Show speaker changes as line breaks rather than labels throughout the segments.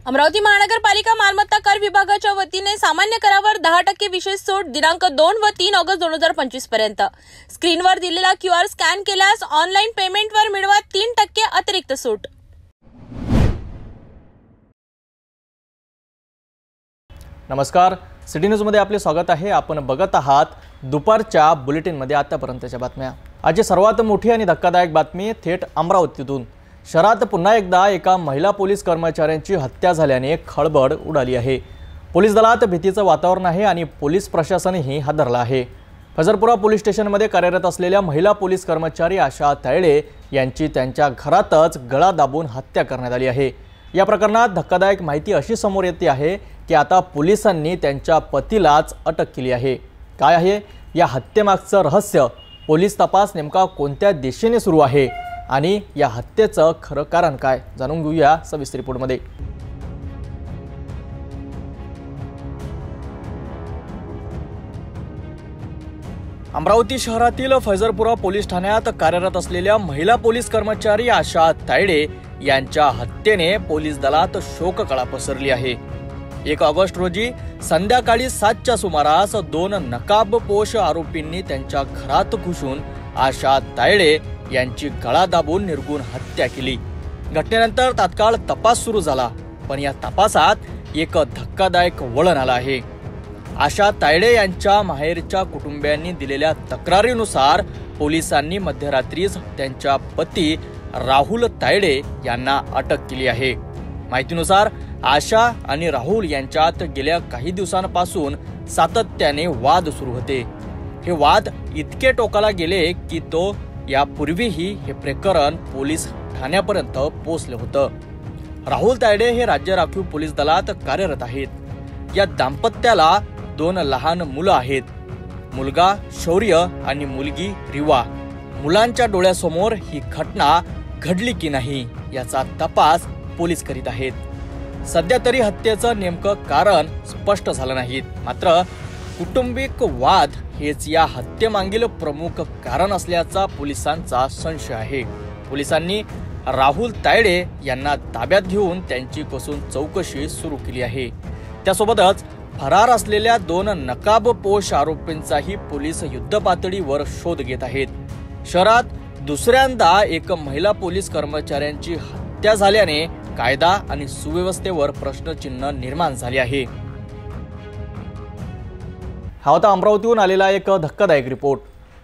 अमरावती महानगरपालिका मालमत्ता कर विभागाच्या वतीने सामान्य करावर 10% विशेष सूट दिनांक 2 व 3 ऑगस्ट 2025 पर्यंत। स्क्रीनवर दिलेला QR स्कॅन केल्यास ऑनलाईन पेमेंटवर मिळवा 3% अतिरिक्त सूट।
नमस्कार, सिटी न्यूज मध्ये आपले स्वागत आहे। आपण बघत आहात दुपारच्या बुलेटिन मध्ये आतापर्यंतच्या बातम्या। आजची सर्वात मोठी आणि धक्कादायक बातमी थेट अमरावतीतून। शहरात पुन्हा एकदा एका महिला पोलीस कर्मचाऱ्यांची हत्या झाल्याने खळबळ उडाली आहे। पोलीस दलात भीतीचं वातावरण आहे आणि पोलीस प्रशासनही हादरलं आहे। फजरपुरा पोलीस स्टेशनमध्ये कार्यरत असलेल्या महिला पोलीस कर्मचारी आशा तायडे यांची त्यांच्या घरातच गळा दाबून हत्या करण्यात आली आहे। या प्रकरणात धक्कादायक माहिती अशी समोर येते आहे की आता पोलिसांनी त्यांच्या पतीलाच अटक केली आहे। काय आहे या हत्येमागचं रहस्य? पोलीस तपास नेमका कोणत्या दिशेने सुरू आहे आणि या हत्येचं खरं कारण काय, जाणून घेऊया सविस्तर रिपोर्टमध्ये। अमरावती शहरातील फजरपुरा पोलीस ठाण्यात कार्यरत असलेल्या महिला पोलीस कर्मचारी आशा तायडे यांच्या हत्येने पोलीस दलात शोककळा पसरली आहे। 1 ऑगस्ट रोजी संध्याकाळी 7च्या सुमारास 2 नकाबपोश आरोपींनी त्यांच्या घरात घुसून आशा तायडे यांची गळा दाबून निर्गुण हत्या केली। घटनेनंतर तात्काळ तपास सुरू झाला, पण या तपासात एक धक्कादायक वळण आलं आहे। आशा तायडे यांच्या माहेरच्या कुटुंबियांनी दिलेल्या तक्रारीनुसार पोलिसांनी मध्यरात्रीच त्यांच्या पती राहुल तायडे यांना अटक केली आहे। माहितीनुसार आशा आणि राहुल यांच्यात गेल्या काही दिवसांपासून सातत्याने वाद सुरू होते। हे वाद इतके टोकाला गेले की तो यापूर्वीही हे प्रकरण पोलीस ठाण्यापर्यंत पोहोचले होतं। राहुल तायडे हे राज्य राखीव पोलीस दलात कार्यरत आहेत। या दाम्पत्याला 2 लहान मुलं आहेत, मुलगा शौर्य आणि मुलगी रिवा। मुलांच्या डोळ्यासमोर ही घटना घडली की नाही याचा तपास पोलीस करीत आहेत। सध्या तरी हत्येचं नेमकं कारण स्पष्ट झालं नाही, मात्र कौटुंबिक वाद हेच या हत्येमागील प्रमुख कारण असल्याचा पोलिसांचा संशय आहे। पोलिसांनी राहुल तायडे यांना ताब्यात घेऊन त्यांची कसून चौकशी सुरू केली आहे। त्यासोबतच फरार असलेल्या 2 नकाबपोश आरोपींचाही पोलीस युद्धपातळीवर शोध घेत आहेत। शहरात दुसऱ्यांदा एक महिला पोलीस कर्मचाऱ्यांची हत्या झाल्याने कायदा आणि सुव्यवस्थेवर प्रश्नचिन्ह निर्माण झाले आहे। हा होता अमरावतीहून आलेला एक धक्कादायक रिपोर्ट।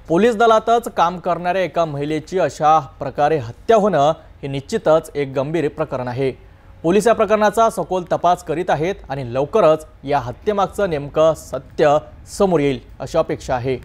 पोलीस दलातच काम करणाऱ्या एका महिलेची अशा प्रकारे हत्या होणं हे निश्चितच एक गंभीर प्रकरण आहे। पोलीस या प्रकरणाचा सखोल तपास करीत आहेत आणि लवकरच या हत्येमागचं नेमकं सत्य समोर येईल अशी अपेक्षा आहे।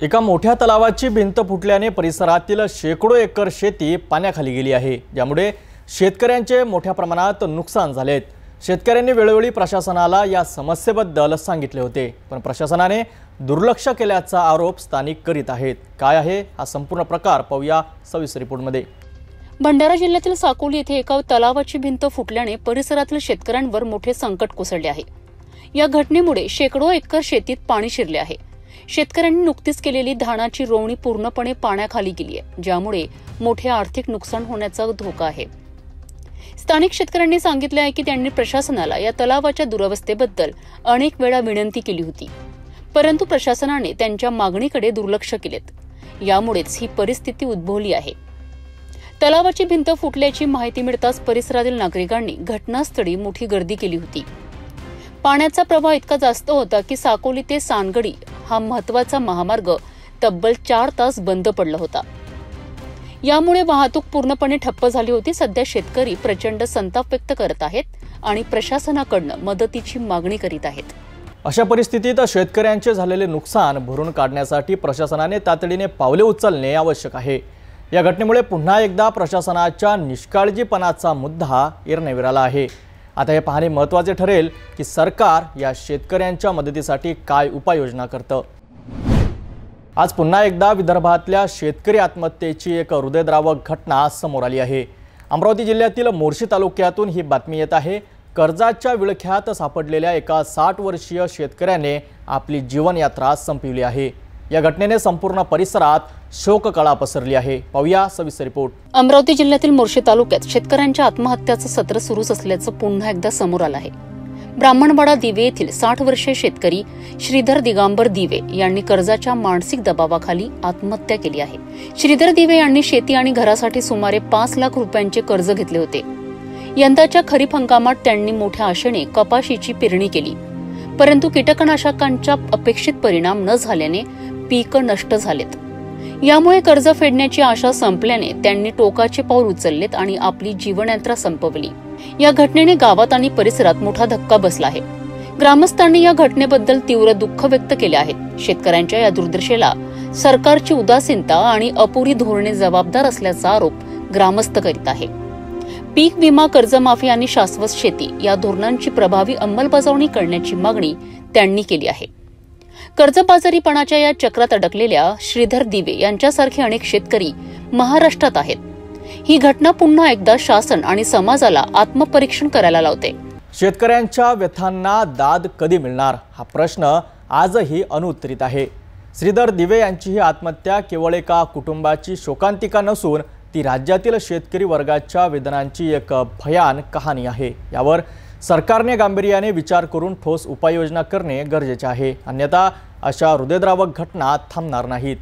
एका मोठ्या तलावाची भिंत फुटल्याने परिसरातील शेकडो एकर शेती पाण्याखाली गेली आहे, ज्यामुळे शेतकऱ्यांचे मोठ्या प्रमाणात नुकसान झाले। शेतकऱ्यांनी वेळोवेळी प्रशासनाला या समस्येबद्दल सांगितले होते, पण प्रशासनाने दुर्लक्ष केल्याचा आरोप स्थानिक करीत आहेत। काय आहे हा संपूर्ण प्रकार, पाहूया सविस्तर रिपोर्टमध्ये।
भंडारा जिल्ह्यातील साकोली येथे एका तलावाची भिंत फुटल्याने परिसरातील शेतकऱ्यांवर मोठे संकट कोसळले आहे। या घटनेमुळे शेकडो एकर शेतीत पाणी शिरले आहे। शेतकऱ्यांनी नुकतीच केलेली धानाची रोवणी पूर्णपणे पाण्याखाली गेली आहे, ज्यामुळे मोठे आर्थिक नुकसान होण्याचा धोका आहे। स्थानिक शेतकऱ्यांनी सांगितले आहे की त्यांनी प्रशासनाला या तलावाच्या दुरवस्थेबद्दल अनेक वेळा विनंती केली होती, परंतु प्रशासनाने त्यांच्या मागणीकडे दुर्लक्ष केलेत। यामुळेच ही परिस्थिती उद्भवली आहे। तलावाची भिंत फुटल्याची माहिती मिळताच परिसरातील नागरिकांनी घटनास्थळी मोठी गर्दी केली होती। पाण्याचा प्रवाह इतका जास्त होता की साकोली ते सानगडी हा महत्त्वाचा महामार्ग तब्बल 4 तास बंद पडला होता। यामुळे वाहतूक पूर्णपणे ठप्प झाली होती। सध्या शेतकरी प्रचंड संताप व्यक्त करत आहेत आणि प्रशासनाकडून मदतीची मागणी करीत आहेत।
अशा परिस्थितीत शेतकऱ्यांचे झालेले नुकसान भरून काढण्यासाठी प्रशासनाने तातडीने पावले उचलणे आवश्यक आहे। या घटनेमुळे पुन्हा एकदा प्रशासनाच्या निष्काळजीपणाचा मुद्दा ऐरणीवर आहे। आता हे पाहणे महत्त्वाचे ठरेल की सरकार या शेतकऱ्यांच्या मदतीसाठी काय उपाययोजना करतं। आज पुन्हा एकदा विदर्भातल्या शेतकरी आत्महत्येची एक हृदयद्रावक घटना समोर आली आहे। अमरावती जिल्ह्यातील मोर्शी तालुक्यातून ही बातमी येत आहे। कर्जाच्या विळख्यात सापडलेल्या एका 60 वर्षीय शेतकऱ्याने आपली जीवनयात्रा संपवली आहे। या घटनेने संपूर्ण परिसरात शोककळा पसरली आहे. पाहूया सविस्तर रिपोर्ट.
अमरावती जिल्ह्यातील मोर्शी तालुक्यात शेतकऱ्यांच्या आत्महत्याचं सत्र सुरूच असल्याचं पुन्हा एकदा समोर आलं आहे. ब्राह्मणवाडा दिवे येथील 60 वर्षीय शेतकरी श्रीधर दिगंबर दिवे यांनी कर्जाच्या मानसिक दबावाखाली आत्महत्या केली आहे. श्रीधर दिवे यांनी शेती आणि घरासाठी सुमारे 5 लाख रुपयांचे कर्ज घेतले होते. यंदाच्या खरीप हंगामात त्यांनी मोठ्या आशेने कपाशीची पेरणी केली, परंतु कीटकनाशकांचा अपेक्षित परिणाम न झाल्याने पीक नष्ट झालेत. यामुळे कर्ज फेडण्याची आशा संपल्याने त्यांनी टोकाचे पाऊल उचललेत आणि आपली जीवनयात्रा संपवली. या घटनेने गावात आणि परिसरात मोठा धक्का बसला आहे. ग्रामस्थांनी या घटनेबद्दल तीव्र दुःख व्यक्त केले आहे. शेतकऱ्यांच्या या दुर्दशेला सरकारची उदासीनता आणि अपुरी धोरणे जबाबदार असल्याचा आरोप ग्रामस्थ करीत आहे. पीक विमा, कर्जमाफी आणि शाश्वत शेती या धोरणांची प्रभावी अंमलबजावणी करण्याची मागणी त्यांनी केली आहे. कर्जबाजारीपणाच्या या चक्रात अडकलेल्या श्रीधर दिवे यांच्यासारखे अनेक शेतकरी महाराष्ट्रात आहेत. ही घटना पुन्हा एकदा शासन आणि समाजाला आत्मपरीक्षण करायला लावते.
शेतकऱ्यांच्या व्यथांना दाद कधी मिळणार हा प्रश्न आजही अनुत्तरित आहे. श्रीधर दिवे यांची ही आत्महत्या केवळ एका कुटुंबाची शोकांतिका नसून ती राज्यातील शेतकरी वर्गाच्या वेदनांची एक भयान कहाणी आहे. यावर सरकारने गांभीर्याने विचार करून ठोस उपाययोजना करणे गरजेचे आहे, अन्यथा अशा हृदयद्रावक घटना थांबणार नाहीत.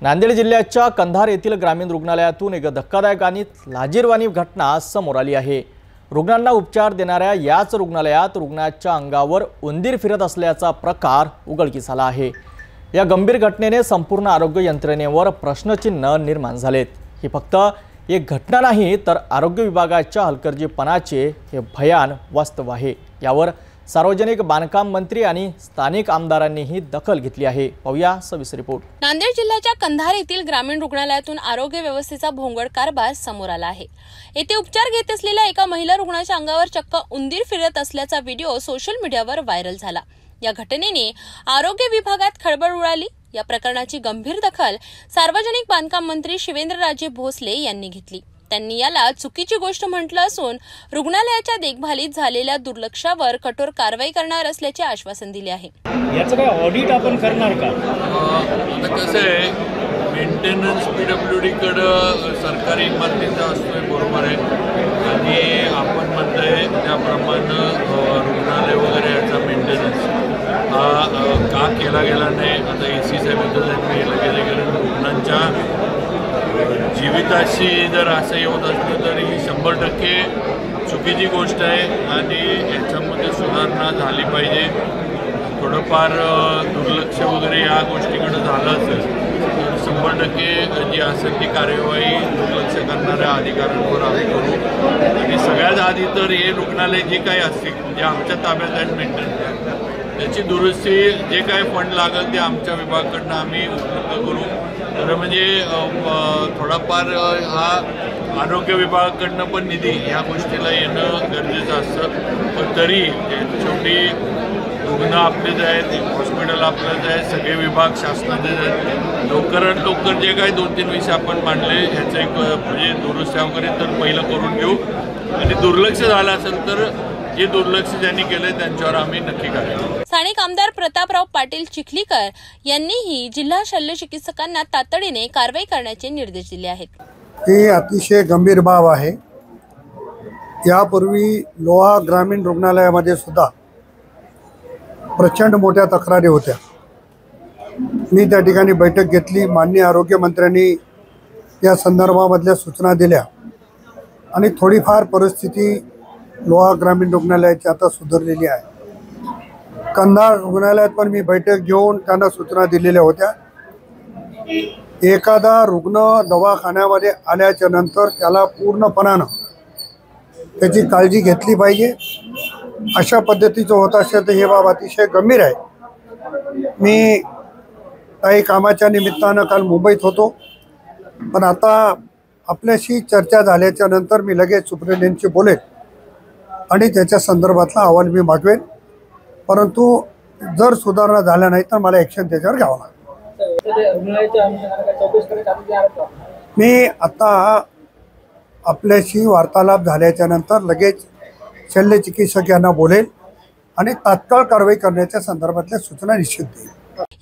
नांदेड जिल्ह्याच्या कंधार येथील ग्रामीण रुग्णालयातून एक धक्कादायक आणि लाजिरवाणी घटना समोर आली आहे. रुग्णांना उपचार देणाऱ्या याच रुग्णालयात रुग्णाच्या अंगावर उंदीर फिरत असल्याचा प्रकार उघडकीस आला आहे. या गंभीर घटनेने संपूर्ण आरोग्य यंत्रणेवर प्रश्नचिन्ह निर्माण झालेत. ही फक्त एक घटना नाही, तर आरोग्य विभागाच्या हलगर्जीपणाचे हे भयान वास्तव आहे. यावर सार्वजनिक बांधकाम मंत्री आणि स्थानिक आमदारांनीही दखल घेतली आहे. पाहूया सविस्तर रिपोर्ट.
नांदेड जिल्ह्याच्या कंधार येथील ग्रामीण रुग्णालयातून आरोग्य व्यवस्थेचा भोंगळ कारभार समोर आला आहे. येथे उपचार घेत असलेल्या एका महिला रुग्णाच्या अंगावर चक्क उंदीर फिरत असल्याचा व्हिडिओ सोशल मीडियावर व्हायरल झाला. या घटनेने आरोग्य विभागात खळबळ उडाली. या प्रकरणाची गंभीर दखल सार्वजनिक बांधकाम मंत्री शिवेंद्रराजे भोसले यांनी घेतली. त्यांनी याला चुकीची गोष्ट म्हटलं असून रुग्णालयाच्या देखभालीत झालेल्या दुर्लक्षावर कठोर कारवाई करणार असल्याचे आश्वासन दिले आहे.
याचं काय ऑडिट आपण करणार का?
आता कसं आहे, मेंटेनन्स PWD कडं सरकारी इमारतीचा असतोय, बरोबर आहे, आणि आपण म्हणतोय त्याप्रमाणे रुग्णालय वगैरे याचा मेंटेनन्स का केला गेला नाही. आता AC साहेबांचं लगेच रुग्णांच्या जीविताशी जर असं येत असलं तर ही 100% चुकीची गोष्ट आहे आणि याच्यामध्ये सुधारणा झाली पाहिजे. थोडंफार दुर्लक्ष वगैरे या गोष्टीकडे झालं असेल तर 100% जी असेल ती कार्यवाही दुर्लक्ष करणाऱ्या अधिकाऱ्यांवर आम्ही करू. आणि सगळ्यात आधी तर हे रुग्णालय जे काही असतील जे आमच्या ताब्यात आहेत मेंटेनन्स, त्याची दुरुस्ती जे काही फंड लागेल ते आमच्या विभागाकडनं आम्ही उपलब्ध करू. तर म्हणजे थोडाफार हा आरोग्य विभागाकडनं पण निधी ह्या गोष्टीला येणं गरजेचं असतं. पण तरी शेवटी रुग्ण आपलेच आहेत, हॉस्पिटल आपलंच आहे, सगळे विभाग शासनाचेच आहेत. लवकरात लवकर जे काही 2-3 विषय आपण मांडले ह्याचं एक म्हणजे दुरुस्त्या वगैरे तर पहिलं करून घेऊ. आणि दुर्लक्ष झालं असेल तर जे दुर्लक्ष ज्यांनी केलंय त्यांच्यावर आम्ही नक्की करायचं.
स्थानिक आमदार प्रतापराव पाटील चिखलीकर यांनीही जिल्हा शल्य चिकित्सकांना तातडीने कारवाई करण्याचे निर्देश दिले आहेत.
ही अतिशय गंभीर बाब आहे. यापूर्वी लोहा ग्रामीण रुग्णालयामध्ये सुद्धा प्रचंड मोठ्या तक्रारी होत्या. मी त्या ठिकाणी बैठक घेतली. माननीय आरोग्यमंत्र्यांनी या संदर्भामधल्या सूचना दिल्या आणि थोडीफार परिस्थिती लोहा ग्रामीण रुग्णालयाची आता सुधारलेली आहे. कंधार रुग्णालयात पण मी बैठक घेऊन त्यांना सूचना दिलेल्या होत्या. एखादा रुग्ण दवाखान्यामध्ये आल्याच्या नंतर त्याला पूर्णपणानं त्याची काळजी घेतली पाहिजे. अशा पद्धतीचं होत असेल तर हे बाब अतिशय गंभीर आहे. मी काही कामाच्या निमित्तानं काल मुंबईत होतो, पण आता आपल्याशी चर्चा झाल्याच्या नंतर मी लगेच सुप्रिटेंडेंटशी बोलेन आणि त्याच्या संदर्भातला अहवाल मी मागवेन. परंतु जर सुधारणा झाल्या नाही तर मला ॲक्शन त्याच्यावर घ्यावं लागेल. मी आता आपल्याशी वार्तालाप झाल्याच्या नंतर लगेच शल्यचिकित्सक यांना बोलेल आणि तात्काळ कारवाई करण्याच्या संदर्भातल्या सूचना निश्चित देईल.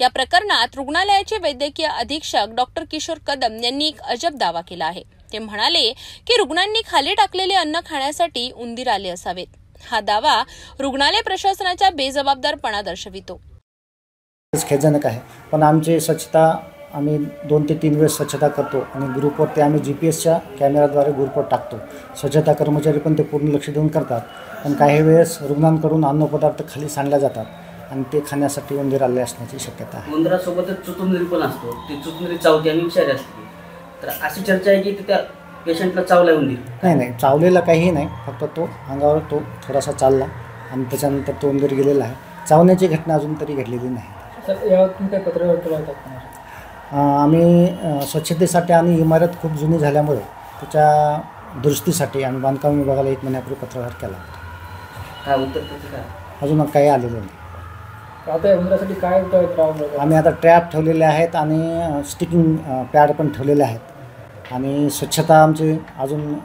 या प्रकरणात रुग्णालयाचे वैद्यकीय अधीक्षक डॉक्टर किशोर कदम यांनी एक अजब दावा केला आहे. ते म्हणाले की रुग्णांनी खाली टाकलेले अन्न खाण्यासाठी उंदीर आले असावेत. हा दावा रुग्णालय प्रशासनाच्या बेजबाबदारपणा दर्शवितो.
खेदजनक आहे, पण आमची स्वच्छता आम्ही 2 ते 3 वेळेस स्वच्छता करतो आणि ग्रुपवरती आम्ही GPS कॅमेराद्वारे ग्रुपवर टाकतो. स्वच्छता कर्मचारी पण ते पूर्ण लक्ष देऊन करतात, पण काही वेळेस रुग्णांकडून अन्नपदार्थ खाली सांडल्या जातात आणि ते खाण्यासाठी उंदीर आले असण्याची शक्यता आहे.
उंदरासोबतच चुचुंदरी पण असतो, ती चुचुंदरी चावते आणि विषारी असते. तर अशी चर्चा आहे की त्या पेशंटला चावलाय उंदीर.
नाही, चावलेला काहीही नाही, फक्त तो अंगावर तो थोडासा चालला आणि त्याच्यानंतर तो उंदीर गेलेला आहे. चावण्याची घटना अजून तरी घडलेली नाही. आम्ही स्वच्छतेसाठी आणि इमारत खूप जुनी झाल्यामुळे त्याच्या दुरुस्तीसाठी आम्ही बांधकाम विभागाला 1 महिन्यापूर्वी पत्रव्यवहार केला होता.
काय उत्तर काय
अजून काही आलेलं नाही.
आता उंदरासाठी काय
आम्ही आता ट्रॅप ठेवलेले आहेत आणि स्टिकिंग पॅड पण ठेवलेले आहेत आणि स्वच्छता आमची अजून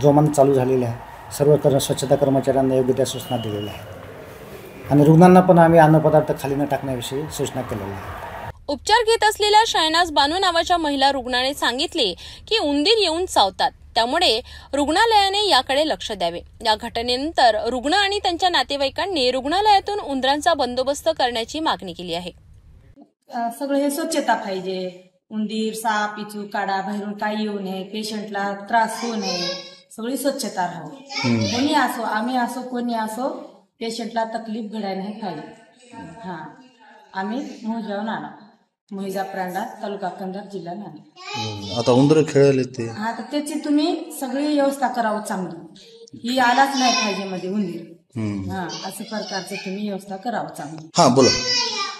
जोमानं चालू झालेली आहे. सर्व स्वच्छता कर्मचाऱ्यांना योग्य त्या सूचना दिलेल्या आहेत आणि रुग्णांना पण आम्ही अन्नपदार्थ खाली न टाकण्याविषयी सूचना केलेल्या आहेत.
उपचार घेत असलेल्या शायनाज बानू नावाच्या महिला रुग्णाने सांगितले की उंदीर येऊन चावतात, त्यामुळे रुग्णालयाने याकडे लक्ष द्यावे. या घटनेनंतर रुग्ण आणि त्यांच्या नातेवाईकांनी रुग्णालयातून उंदरांचा बंदोबस्त करण्याची मागणी केली आहे.
सगळं हे स्वच्छता पाहिजे. उंदीर, साप, इचू, काडा बाहेरून काही येऊ नये, पेशंटला त्रास होऊ नये, सगळी स्वच्छता राहावी. कोणी असो, आम्ही असो, कोणी असो, पेशंटला तकलीफ घडायला नाही पाहिजे. आम्ही मोहजावून आणा, मोहिजा प्रांडा, तालुका कंधार, जिल्हा नांदेड.
आता उंदर खेळायला ते
तर त्याची तुम्ही सगळी व्यवस्था करावं चांगली. ही आलाच नाही पाहिजे मध्ये उंदीर. असं प्रकारचं तुम्ही व्यवस्था करावं चांगली.
बोला.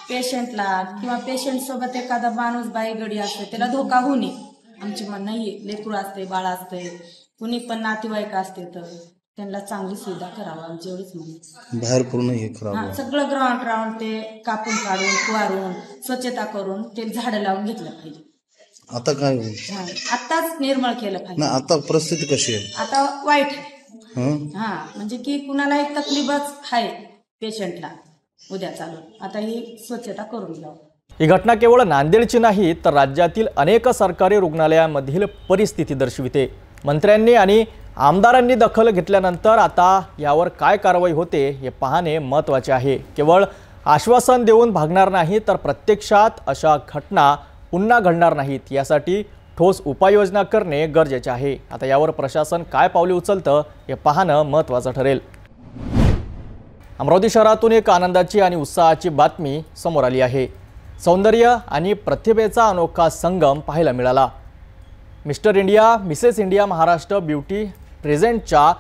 पेशंटला किंवा पेशंट सोबत एखादा माणूस बाई गडी असते, त्याला धोका होऊ नये. आमची म्हणणं ही लेकरू असते, बाळ असते, कुणी पण नातेवाईक असते, तर त्यांना चांगली सुविधा करावं आमची एवढीच म्हणून.
बाहेर पूर्ण हे करावं,
सगळं ग्राउंड ते कापून काढून फुवारून स्वच्छता करून ते झाडं लावून घेतलं पाहिजे.
आता काय
आताच निर्मळ केलं पाहिजे.
आता परिस्थिती कशी आहे?
आता वाईट आहे. म्हणजे की कुणाला एक तकलीफच आहे पेशंटला उद्या चालून. आता ही स्वच्छता करून घ्यावं.
ही घटना केवळ नांदेडची नाही तर राज्यातील अनेक सरकारी रुग्णालयांमधील परिस्थिती दर्शविते. मंत्र्यांनी आणि आमदारांनी दखल घेतल्यानंतर आता यावर काय कारवाई होते हे पाहणे महत्त्वाचे आहे. केवळ आश्वासन देऊन भागणार नाही तर प्रत्यक्षात अशा घटना पुन्हा घडणार नाहीत यासाठी ठोस उपाययोजना करणे गरजेचे आहे. आता यावर प्रशासन काय पावले उचलतं हे पाहणं महत्त्वाचं ठरेल. अमरावती शहरातून एक आनंदाची आणि उत्साहाची बातमी समोर आली आहे. सौंदर्य आणि प्रतिभेचा अनोखा संगम पाहायला मिळाला. Mr India, Mrs India Maharashtra beauty प्रेझेंटच्या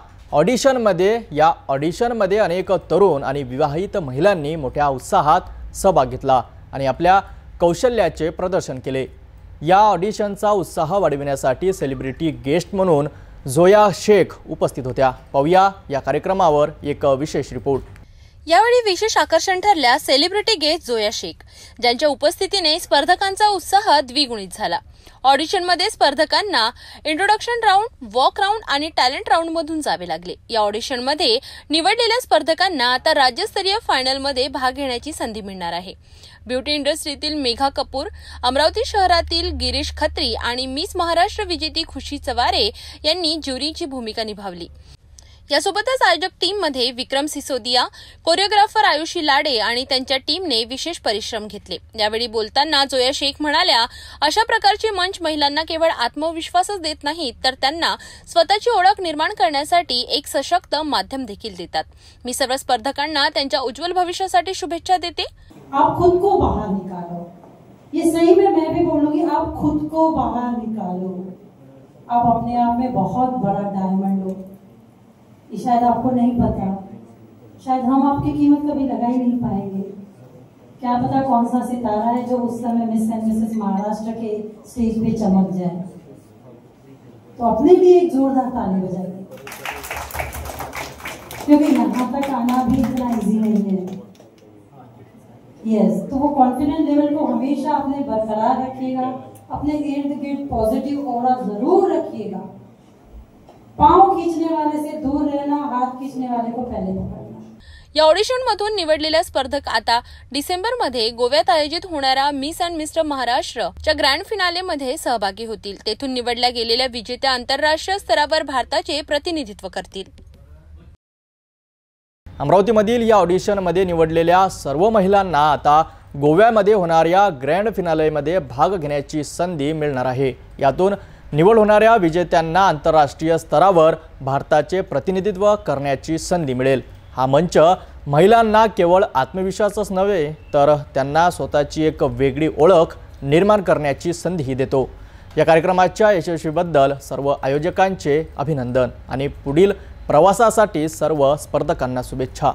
ऑडिशनमध्ये अनेक तरुण आणि विवाहित महिलांनी मोठ्या उत्साहात सहभाग घेतला आणि आपल्या कौशल्याचे प्रदर्शन केले. या ऑडिशनचा उत्साह वाढविण्यासाठी सेलिब्रिटी गेस्ट म्हणून जोया शेख उपस्थित होत्या. पाहूया या कार्यक्रमावर एक विशेष रिपोर्ट.
यावेळी विशेष आकर्षण ठरल्या सेलिब्रिटी गेस्ट जोया शेख, ज्यांच्या उपस्थितीने स्पर्धकांचा उत्साह द्विगुणित झाला. ऑडिशनमध्ये स्पर्धकांना इंट्रोडक्शन राऊंड, वॉक राऊंड आणि टॅलेंट राऊंड मधून जावे लागले. या ऑडिशनमध्ये निवडलेल्या स्पर्धकांना आता राज्यस्तरीय फायनलमध्ये भाग घेण्याची संधी मिळणार आहे. ब्युटी इंडस्ट्रीतील मेघा कपूर, अमरावती शहरातील गिरीश खत्री आणि मिस महाराष्ट्र विजेती खुशी चवारे यांनी ज्युरीची भूमिका निभावली. यासोबतच आयोजक टीममध्ये विक्रम सिसोदिया, कोरिओग्राफर आयुषी लाडे आणि त्यांच्या टीमने विशेष परिश्रम घेतले. यावेळी बोलताना जोया शेख म्हणाल्या, अशा प्रकारचे मंच महिलांना केवळ आत्मविश्वासच देत नाहीत तर त्यांना स्वतःची ओळख निर्माण करण्यासाठी एक सशक्त माध्यम देखील देतात. मी सर्व स्पर्धकांना त्यांच्या उज्ज्वल भविष्यासाठी शुभेच्छा देते.
आप खुद को बाहर निकालो. ये सही में मैं भी बोलूंगी, आप खुद को बाहर निकालो. आप अपने आप में बहुत बड़ा डायमंड हो. शायद आपको नहीं पता, शायद हम आपकी कीमत कभी लगा ही नहीं पाएंगे. क्या पता कौन सा सितारा है जो उस समय मिस एंड मिसेस महाराष्ट्र के स्टेज पे चमक जाए. तो अपने लिए एक जोरदार ताली बजाइए, क्योंकि यहाँ तक आना भी इतना इजी नहीं है. यस, तो वो कॉन्फिडेंट लेवल को हमेशा अपने बरकरार रखिएगा. अपने इर्द गिर्द पॉजिटिव ऑरा जरूर रखिएगा. पांव खींचने वाले से दूर रहना, हाथ खींचने वाले को पहले पकड़ना.
या ऑडिशनमधून निवडलेल्या स्पर्धक आता डिसेंबरमध्ये गोव्यात आयोजित होणाऱ्या मिस अँड मिस्टर महाराष्ट्रच्या ग्रँड फिनालेमध्ये सहभागी होतील. तेथून निवडल्या गेलेल्या विजेत्या आंतरराष्ट्रीय स्तरावर भारताचे प्रतिनिधित्व करतील.
अमरावतीमधील या ऑडिशनमध्ये निवडलेल्या सर्व महिलांना आता गोव्यामध्ये होणाऱ्या ग्रँड फिनालेमध्ये भाग घेण्याची संधी मिळणार आहे. यातून निवड होणाऱ्या विजेत्यांना आंतरराष्ट्रीय स्तरावर भारताचे प्रतिनिधित्व करण्याची संधी मिळेल. हा मंच महिलांना केवळ आत्मविश्वासच नव्हे तर त्यांना स्वतःची एक वेगळी ओळख निर्माण करण्याची संधीही देतो. या कार्यक्रमाच्या यशस्वीबद्दल सर्व आयोजकांचे अभिनंदन आणि पुढील प्रवासासाठी सर्व स्पर्धकांना शुभेच्छा.